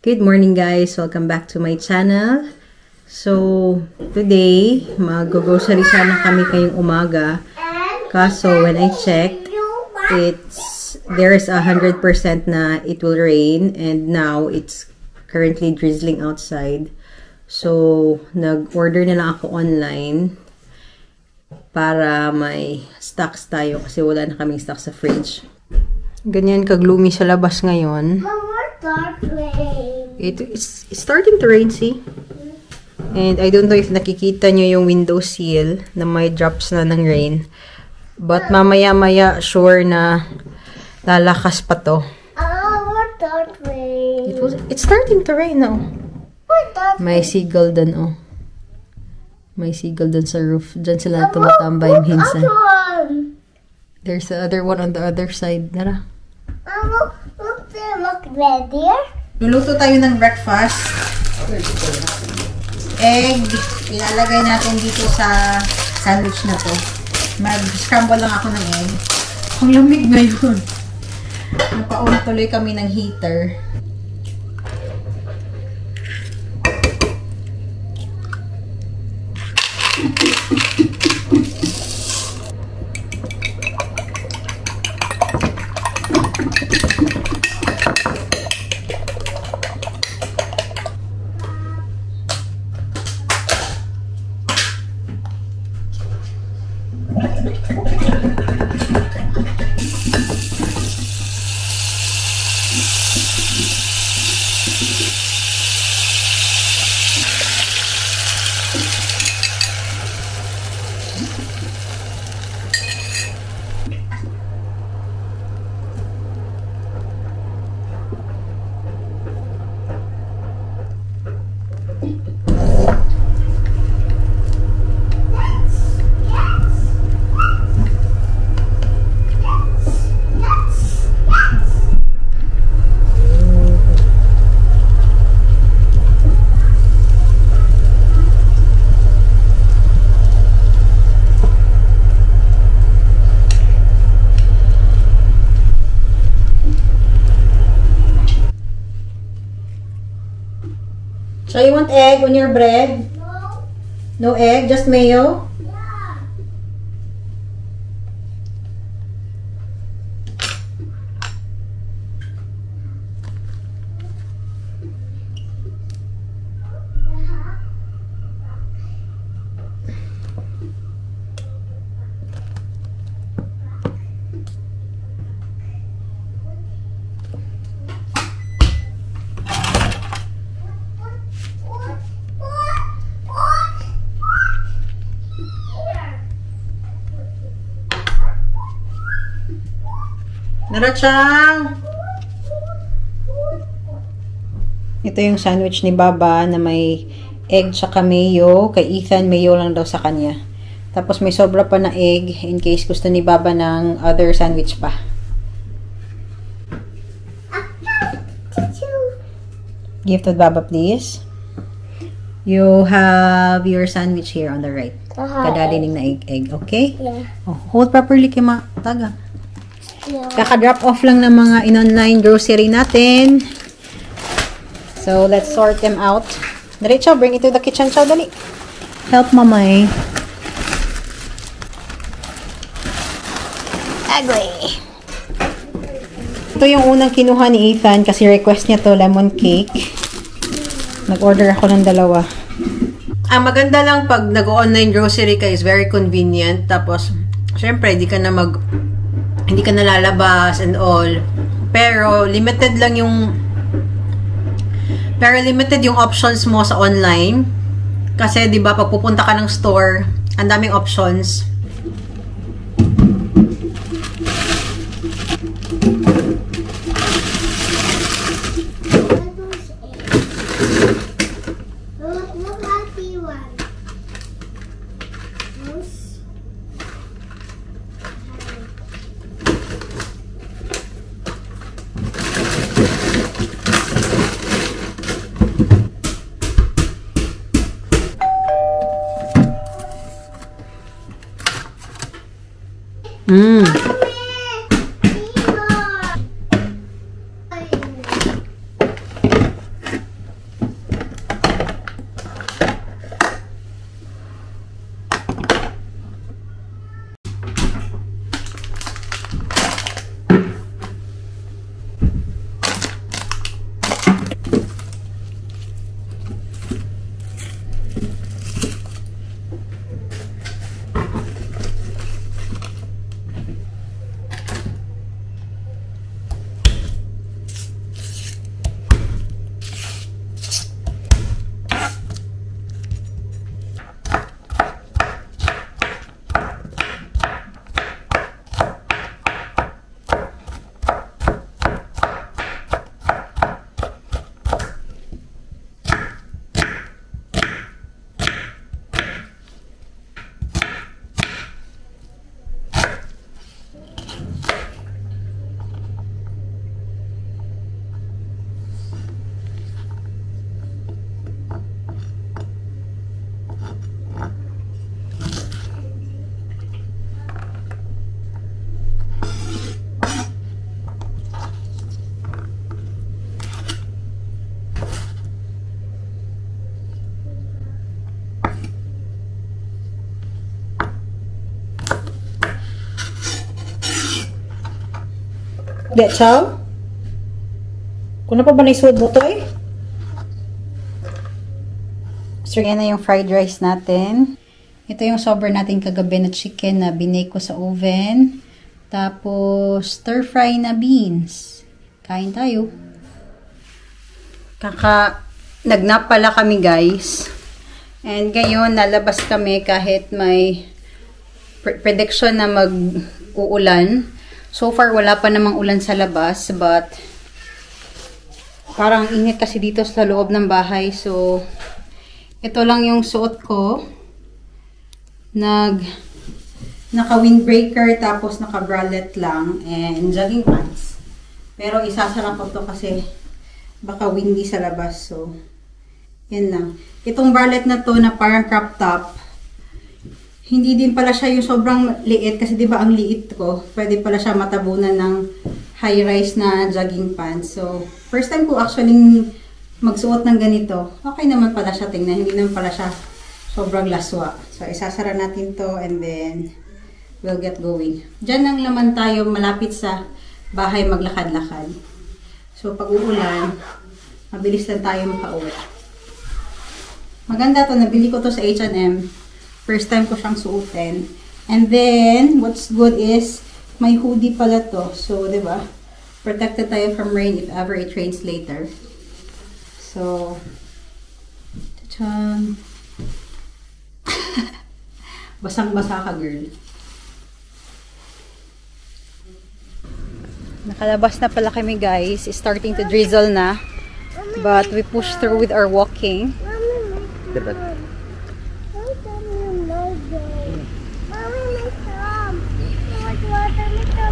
Good morning guys! Welcome back to my channel. So, today, mag-grocery sana kami kayong umaga. Kaso, when I checked, there is 100% na it will rain and now it's currently drizzling outside. So, nag-order na lang ako online para may stocks tayo kasi wala na kaming stock sa fridge. Ganyan ka-gloomy sa labas ngayon. It's starting to rain, see? And I don't know if nakikita nyo yung window sill na may drops na ng rain. But mamaya-maya, sure na lalakas pa to. It's starting to rain now. May seagull dun, oh. May seagull dun sa roof. Diyan sila tumatambay minsan. There's the other one on the other side. Nara. Look there. Luluto tayo ng breakfast. Egg. Ilalagay natin dito sa sandwich na to. Mag-scramble lang ako ng egg. Ang lamig ngayon. Napaon tuloy kami ng heater. So you want egg on your bread? No. No egg? Just mayo? Yeah. Narachang! Ito yung sandwich ni Baba na may egg tsaka mayo. Kay Ethan, mayo lang daw sa kanya. Tapos may sobra pa na egg in case gusto ni Baba ng other sandwich pa. Give to Baba, please. You have your sandwich here on the right. Kadalining na egg, okay? Yeah. Oh, hold properly kay Taga. Yeah. Kaka-drop off lang ng mga in-online grocery natin. So, let's sort them out. Dali, Chow. Bring it to the kitchen, Chow. Dali. Help Mamay. Ugly. Ito yung unang kinuha ni Ethan kasi request niya to, lemon cake. Nag-order ako ng dalawa. Ang maganda lang pag nag-online grocery ka is very convenient. Tapos, syempre, hindi ka na lalabas and all. Pero limited yung options mo sa online. Kasi 'di ba pag pupunta ka ng store, ang daming options. Look at the one. Di, chow? Kung na pa ba naisuod mo to eh? So, yan na yung fried rice natin. Ito yung sober natin kagabi na chicken na binake ko sa oven. Tapos, stir-fry na beans. Kain tayo. Nagnap pala kami, guys. And ngayon, nalabas kami kahit may prediction na mag-uulan. So far, wala pa namang ulan sa labas. But, parang init kasi dito sa loob ng bahay. So, ito lang yung suot ko. Naka-windbreaker, tapos naka-bralette lang, and jogging pants. Pero isasara ko to kasi baka windy sa labas. So, yan lang. Itong bralette na to na parang crop top, hindi din pala siya yung sobrang liit kasi di ba ang liit ko, pwede pala siya matabunan ng high-rise na jogging pants. So, first time ko actually magsuot ng ganito. Okay naman pala siya tingnan, hindi naman pala siya sobrang laswa. So, isasara natin to and then we'll get going. Diyan lang naman tayo malapit sa bahay maglakad-lakad. So, pag uulan, mabilis lang tayo makauwi. Maganda to. Nabili ko to sa H&M. First time ko siyang suotin. And then, what's good is, may hoodie pala to. So, diba? Protected tayo from rain if ever it rains later. So, tachan. Basang-basa ka, girl. Nakalabas na pala kami, guys. It's starting to drizzle na. But we push through with our walking.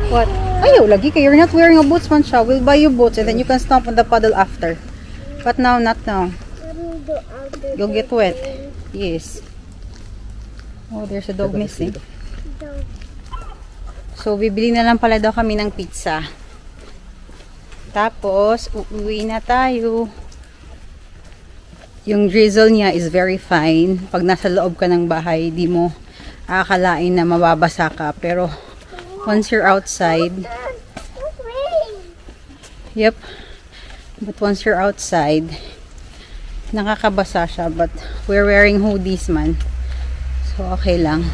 What? Ayaw, lagi ka. You're not wearing a boots, man siya. We'll buy you boots and then you can stomp on the puddle after. But now, not now. You'll get wet. Yes. Oh, there's a dog missing. So, bibili na lang pala daw kami ng pizza. Tapos, uuwi na tayo. Yung drizzle niya is very fine. Pag nasa loob ka ng bahay, di mo akalain na mababasa ka. Pero, once you're outside, yep. But once you're outside, nakakabasa siya. But, we're wearing hoodies man. So, okay lang.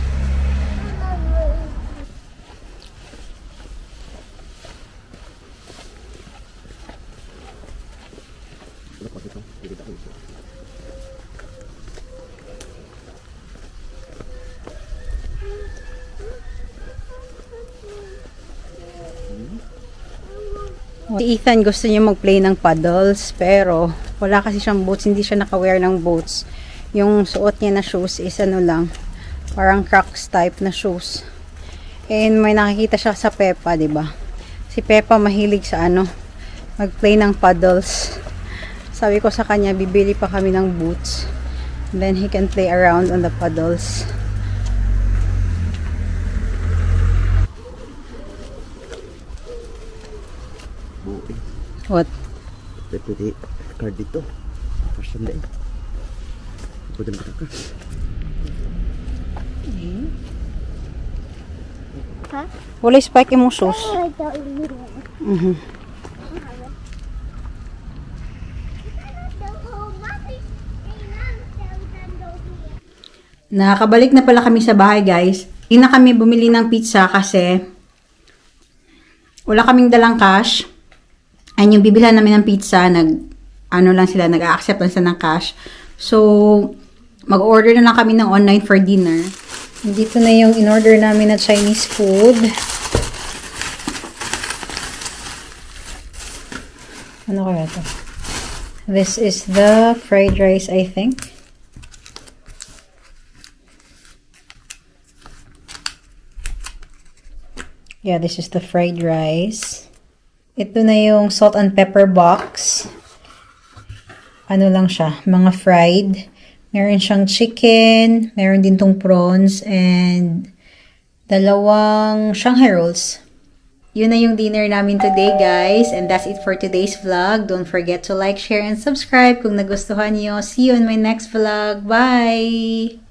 Si Ethan gusto niya mag-play ng paddles, pero wala kasi siyang boots, hindi siya naka-wear ng boots. Yung suot niya na shoes is ano lang, parang Crocs type na shoes. And may nakikita siya sa Peppa, 'di ba? Si Peppa mahilig sa ano, mag-play ng paddles. Sabi ko sa kanya, bibili pa kami ng boots. Then he can play around on the paddles. What? Pwede card dito. Person din. Pwede mo ka. Huh? Wala spike imong shoes. Nakakabalik na pala kami sa bahay, guys. Hindi na kami bumili ng pizza kasi wala kaming dalang cash. And yung bibilhan namin ng pizza, nag-a-accept lang sila ng cash. So, mag-order na lang kami ng online for dinner. Dito na yung in-order namin na Chinese food. Ano kaya ito? This is the fried rice, I think. Yeah, this is the fried rice. Ito na yung salt and pepper box. Ano lang siya, mga fried. Meron siyang chicken, meron din tong prawns, and dalawang Shanghai rolls. Yun na yung dinner namin today, guys. And that's it for today's vlog. Don't forget to like, share, and subscribe kung nagustuhan niyo. See you in my next vlog. Bye!